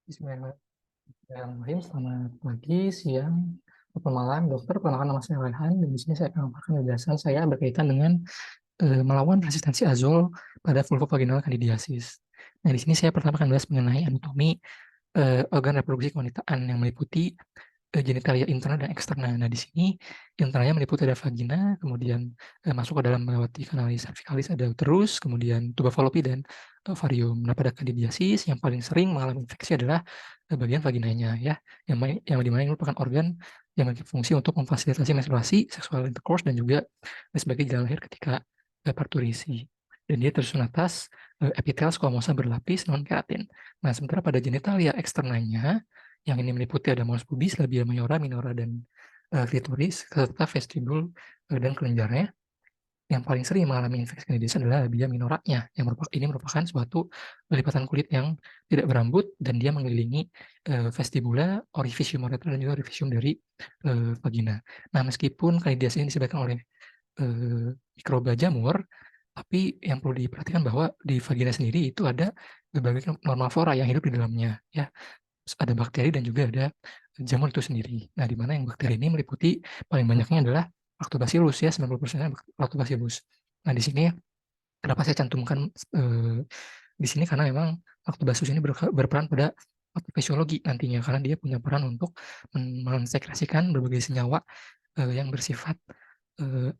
Bismillahirrahmanirrahim. Selamat pagi, siang, atau malam, dokter. Perkenalkan, nama saya Raihan, dan di sini saya akan memaparkan penjelasan saya berkaitan dengan melawan resistensi azol pada vulvovaginal candidiasis. Nah, di sini saya pertama akan bahas mengenai anatomi organ reproduksi kewanitaan yang meliputi genitalia internal dan eksternal. Nah, di sini internalnya meliputi ada vagina, kemudian masuk ke dalam melewati kanalis cervicalis ada uterus, kemudian tuba fallopi dan ovarium. Nah, pada candidiasis yang paling sering mengalami infeksi adalah bagian vaginanya, ya, yang dimana ini merupakan organ yang memiliki fungsi untuk memfasilitasi menstruasi, sexual intercourse, dan juga sebagai jalan lahir ketika parturisi. Dan dia tersusun atas epitel squamosa berlapis non keratin. Nah, sementara pada genitalia eksternalnya yang ini meliputi ada molus pubis, labia mayora, minora, dan klitoris, serta vestibul dan kelenjarnya. Yang paling sering mengalami infeksi candidiasis adalah labia minoranya, yang merupakan suatu lipatan kulit yang tidak berambut dan dia mengelilingi vestibula, orifisium ureter, dan juga orifisium dari vagina. Nah, meskipun candidiasis ini disebabkan oleh mikroba jamur, tapi yang perlu diperhatikan bahwa di vagina sendiri itu ada berbagai normal flora yang hidup di dalamnya, ya. Ada bakteri dan juga ada jamur itu sendiri. Nah, di mana yang bakteri ini meliputi paling banyaknya adalah Lactobacillus, ya, 90% Lactobacillus. Nah, di sini kenapa saya cantumkan di sini karena memang Lactobacillus ini berperan pada fisiologi nantinya, karena dia punya peran untuk mensekresikan berbagai senyawa yang bersifat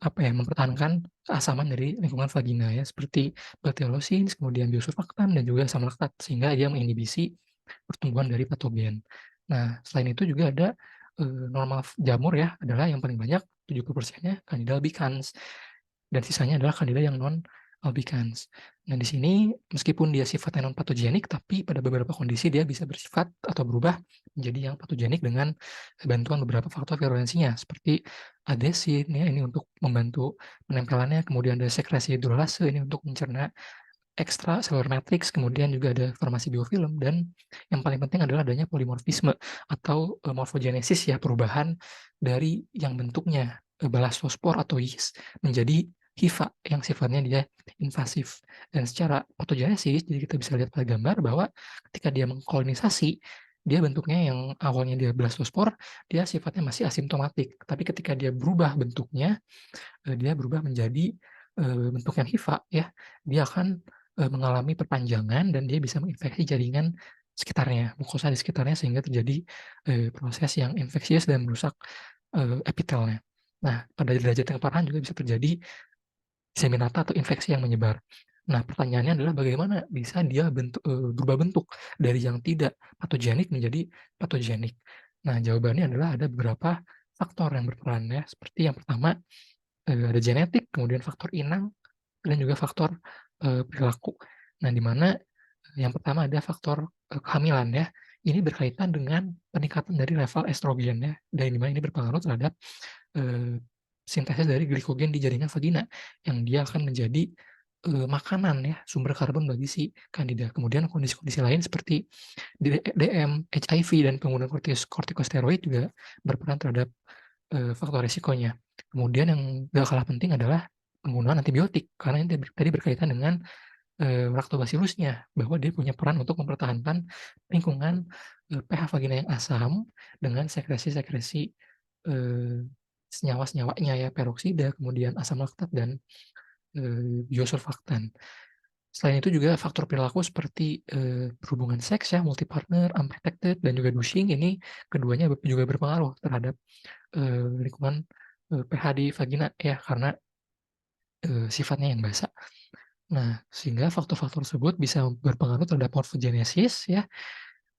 mempertahankan keasaman dari lingkungan vagina, ya, seperti bacteriosin, kemudian biosurfaktan, dan juga asam laktat, sehingga dia menginhibisi pertumbuhan dari patogen. Nah, selain itu juga ada normal jamur, ya, adalah yang paling banyak 70%-nya Candida albicans, dan sisanya adalah Candida yang non albicans. Nah, di sini meskipun dia sifatnya non patogenik, tapi pada beberapa kondisi dia bisa bersifat atau berubah menjadi yang patogenik dengan bantuan beberapa faktor virulensinya, seperti adesin, ya, ini untuk membantu penempelannya, kemudian ada sekresi hidrolase ini untuk mencerna ekstra cellular matrix, kemudian juga ada formasi biofilm, dan yang paling penting adalah adanya polimorfisme atau morfogenesis, ya, perubahan dari yang bentuknya balastospor atau yeast menjadi hifa yang sifatnya dia invasif. Dan secara patogenesis, jadi kita bisa lihat pada gambar bahwa ketika dia mengkolonisasi, dia bentuknya yang awalnya dia blastospor, dia sifatnya masih asimptomatik. Tapi ketika dia berubah bentuknya, dia berubah menjadi bentuk yang hifa, ya, dia akan mengalami perpanjangan dan dia bisa menginfeksi jaringan sekitarnya, mukosa di sekitarnya, sehingga terjadi proses yang infeksius dan merusak epitelnya. Nah, pada derajat yang parah juga bisa terjadi diseminata atau infeksi yang menyebar. Nah, pertanyaannya adalah bagaimana bisa dia berubah bentuk dari yang tidak patogenik menjadi patogenik. Nah, jawabannya adalah ada beberapa faktor yang berperan, ya, seperti yang pertama ada genetik, kemudian faktor inang, dan juga faktor perilaku. Nah, di mana yang pertama ada faktor kehamilan, ya. Ini berkaitan dengan peningkatan dari level estrogen, ya, dan di mana ini berpengaruh terhadap sintesis dari glikogen di jaringan vagina, yang dia akan menjadi makanan, ya, sumber karbon bagi si Candida. Kemudian kondisi-kondisi lain seperti DM, HIV, dan penggunaan kortikosteroid juga berperan terhadap faktor risikonya. Kemudian yang gak kalah penting adalah penggunaan antibiotik, karena ini tadi berkaitan dengan Lactobacillus-nya, bahwa dia punya peran untuk mempertahankan lingkungan pH vagina yang asam dengan sekresi-sekresi senyawa-senyawanya, ya, peroksida, kemudian asam laktat, dan biosurfaktan. Selain itu juga faktor perilaku seperti berhubungan seks, ya, multi-partner, unprotected, dan juga douching, ini keduanya juga berpengaruh terhadap lingkungan pH di vagina, ya, karena sifatnya yang basah. Nah, sehingga faktor-faktor tersebut bisa berpengaruh terhadap morfogenesis, ya.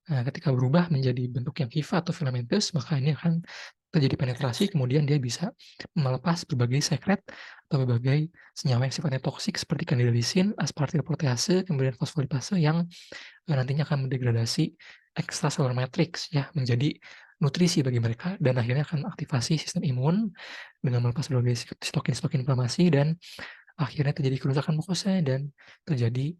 Nah, ketika berubah menjadi bentuk yang hifa atau filamentous, maka ini akan terjadi penetrasi, kemudian dia bisa melepas berbagai sekret atau berbagai senyawa yang sifatnya toksik seperti candidalisin, aspartil protease, kemudian fosfolipase yang nantinya akan mendegradasi extracellular matrix, ya, menjadi nutrisi bagi mereka, dan akhirnya akan aktivasi sistem imun dengan melepas berbagai sitokin-sitokin inflamasi, dan akhirnya terjadi kerusakan mukosa dan terjadi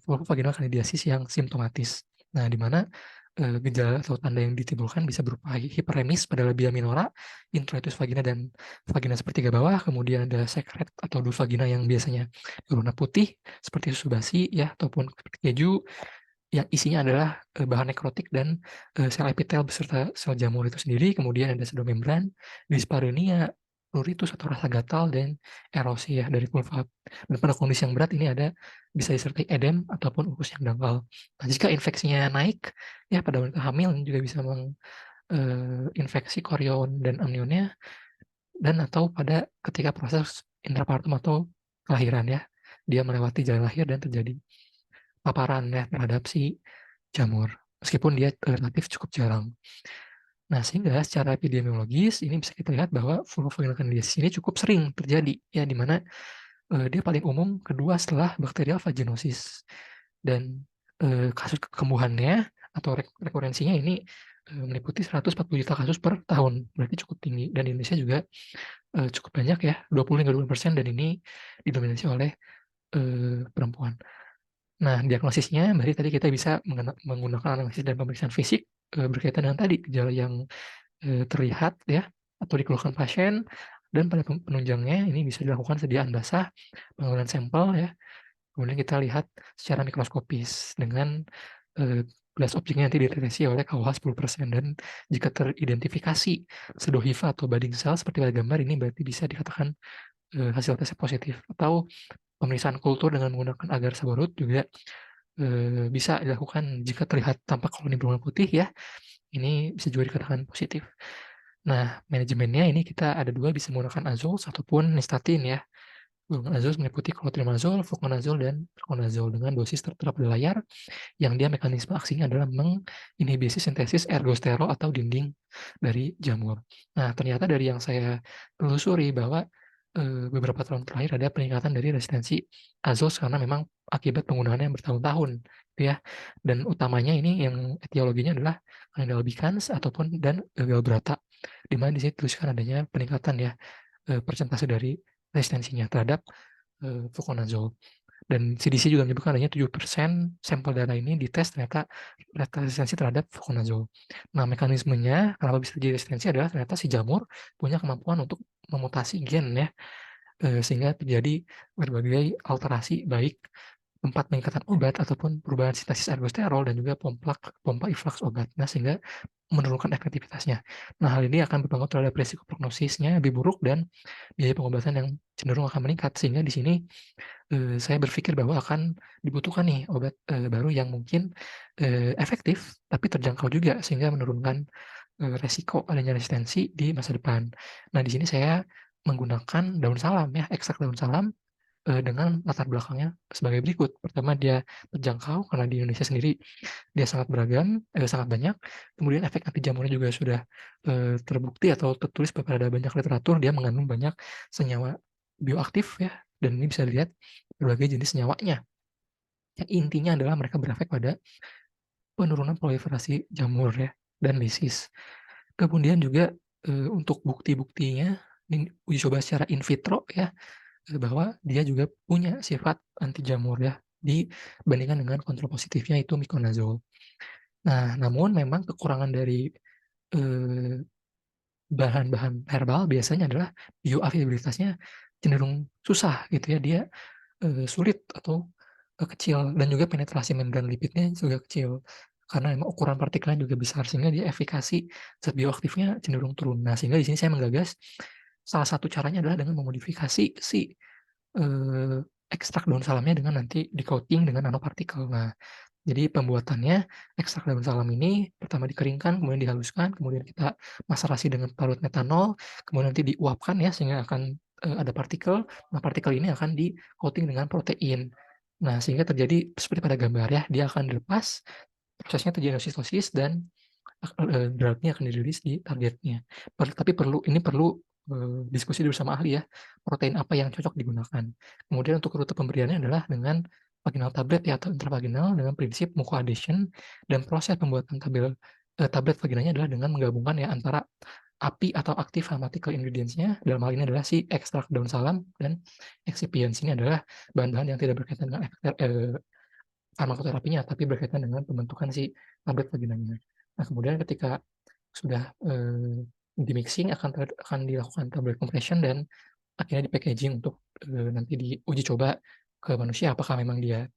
vulvovaginal candidiasis yang simptomatis. Nah, di mana gejala atau tanda yang ditimbulkan bisa berupa hiperemis pada labia minora, introitus vagina dan vagina sepertiga bawah, kemudian ada sekret atau dul vagina yang biasanya berwarna putih seperti susu basi, ya, ataupun seperti keju, yang isinya adalah bahan nekrotik dan sel epitel beserta sel jamur itu sendiri, kemudian ada pseudomembran, dyspareunia, pruritus atau rasa gatal, dan erosi ya dari vulva. Dan pada kondisi yang berat ini bisa disertai edem ataupun usus yang dangkal. Nah, jika infeksinya naik ya pada wanita hamil ini juga bisa infeksi korion dan amnionnya dan atau pada ketika proses intrapartum atau kelahiran ya. Dia melewati jalan lahir dan terjadi paparan ya terhadap si jamur, meskipun dia relatif cukup jarang. Nah, sehingga secara epidemiologis ini bisa kita lihat bahwa vulvovaginal candidiasis ini cukup sering terjadi, ya, di mana dia paling umum kedua setelah bakterial vaginosis. Dan kasus kembuhannya atau rekurensinya ini meliputi 140 juta kasus per tahun, berarti cukup tinggi. Dan di Indonesia juga cukup banyak ya, 20-20%, dan ini didominasi oleh perempuan. Nah, diagnosisnya berarti tadi kita bisa menggunakan analisis dan pemeriksaan fisik berkaitan dengan tadi gejala yang terlihat ya atau dikeluhkan pasien, dan pada penunjangnya ini bisa dilakukan sediaan basah, pengambilan sampel ya. Kemudian kita lihat secara mikroskopis dengan gelas objeknya nanti dideteksi oleh KUH 10%, dan jika teridentifikasi pseudohiva atau budding cell seperti pada gambar ini berarti bisa dikatakan hasil tesnya positif. Atau pemeriksaan kultur dengan menggunakan agar sabarut juga bisa dilakukan jika terlihat tampak koloni berwarna putih ya, ini bisa juga dikatakan positif. Nah, manajemennya ini kita ada dua, bisa menggunakan azol ataupun nystatin ya. Golongan azol meliputi clotrimazole, fluconazole, dan proconazole dengan dosis tertera pada layar, yang dia mekanisme aksinya adalah menginhibisi sintesis ergosterol atau dinding dari jamur. Nah, ternyata dari yang saya telusuri bahwa beberapa tahun terakhir ada peningkatan dari resistensi azol karena memang akibat penggunaannya yang bertahun-tahun, gitu ya. Dan utamanya ini yang etiologinya adalah Candida albicans ataupun dan gagal berata, di mana di sini dituliskan adanya peningkatan ya persentase dari resistensinya terhadap fluconazole. Dan CDC juga menyebutkan adanya 7% sampel darah ini dites ternyata resistensi terhadap fluconazole. Nah, mekanismenya kenapa bisa terjadi resistensi adalah ternyata si jamur punya kemampuan untuk memutasi gen ya, sehingga terjadi berbagai alterasi baik tempat pengikatan obat ataupun perubahan sintesis ergosterol dan juga pompa influx obat. Nah, sehingga menurunkan efektivitasnya. Nah, hal ini akan berpengaruh terhadap risiko prognosisnya lebih buruk dan biaya pengobatan yang cenderung akan meningkat. Sehingga di sini saya berpikir bahwa akan dibutuhkan nih obat baru yang mungkin efektif tapi terjangkau juga, sehingga menurunkan resiko adanya resistensi di masa depan. Nah, di sini saya menggunakan daun salam ya, ekstrak daun salam dengan latar belakangnya sebagai berikut. Pertama, dia terjangkau karena di Indonesia sendiri dia sangat beragam, sangat banyak. Kemudian efek anti jamurnya juga sudah terbukti atau tertulis pada banyak literatur, dia mengandung banyak senyawa bioaktif ya, dan ini bisa dilihat berbagai jenis senyawanya. Yang intinya adalah mereka berefek pada penurunan proliferasi jamur ya, dan lisis. Kemudian juga untuk bukti-buktinya, ini uji coba secara in vitro ya, bahwa dia juga punya sifat anti jamur ya, dibandingkan dengan kontrol positifnya itu miconazole. Nah, namun memang kekurangan dari bahan-bahan herbal biasanya adalah bioavailabilitasnya cenderung susah gitu ya, dia sulit atau kecil, dan juga penetrasi membran lipidnya juga kecil, karena memang ukuran partikelnya juga besar, sehingga dia efikasi zat bioaktifnya cenderung turun. Nah, sehingga di sini saya menggagas salah satu caranya adalah dengan memodifikasi si eee, ekstrak daun salamnya dengan nanti di-coating dengan nanopartikel. Nah, jadi pembuatannya, ekstrak daun salam ini pertama dikeringkan, kemudian dihaluskan, kemudian kita maserasi dengan larut metanol, kemudian nanti diuapkan ya sehingga akan ada partikel. Nah, partikel ini akan di-coating dengan protein. Nah, sehingga terjadi seperti pada gambar ya, dia akan dilepas, prosesnya terjadi sitosis, dan drugnya akan dirilis di targetnya. Tapi perlu diskusi bersama ahli ya, protein apa yang cocok digunakan. Kemudian untuk rute pemberiannya adalah dengan vaginal tablet ya, atau intravaginal dengan prinsip mucoadhesion, dan proses pembuatan tablet vaginanya adalah dengan menggabungkan ya antara API atau active pharmaceutical ingredients-nya, dalam hal ini adalah si ekstrak daun salam, dan excipients ini adalah bahan-bahan yang tidak berkaitan dengan efek farmakoterapinya, tapi berkaitan dengan pembentukan si tablet vaginanya. Nah, kemudian ketika sudah di-mixing akan dilakukan tablet compression, dan akhirnya di-packaging untuk nanti diuji coba ke manusia apakah memang dia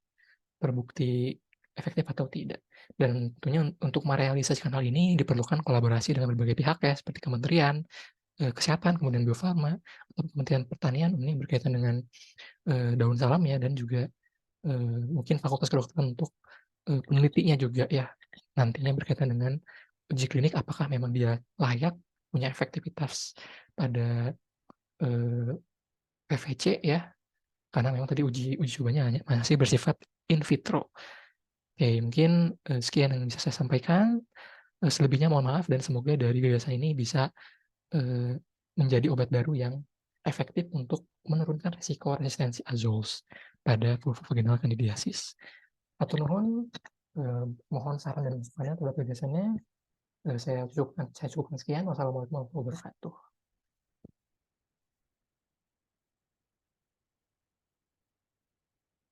terbukti efektif atau tidak. Dan tentunya untuk merealisasikan hal ini diperlukan kolaborasi dengan berbagai pihak ya, seperti kementerian, kesehatan, kemudian Bio Farma, atau Kementerian Pertanian, ini berkaitan dengan, daun salam ya, dan juga, mungkin fakultas kedokteran untuk, penelitinya juga ya, nantinya berkaitan dengan uji klinik apakah memang dia layak, punya efektivitas pada, eee, PVC ya, karena memang tadi uji uji cobanya hanya masih bersifat in vitro. Oke, mungkin, sekian yang bisa saya sampaikan, selebihnya mohon maaf dan semoga dari gagasan ini bisa, eee, menjadi obat baru yang efektif untuk menurunkan risiko resistensi azoles pada vulvovaginal candidiasis. Atur nuhun, mohon saran dan masukannya terhadap gagasannya, saya cukupkan sekian. Wassalamualaikum warahmatullahi wabarakatuh.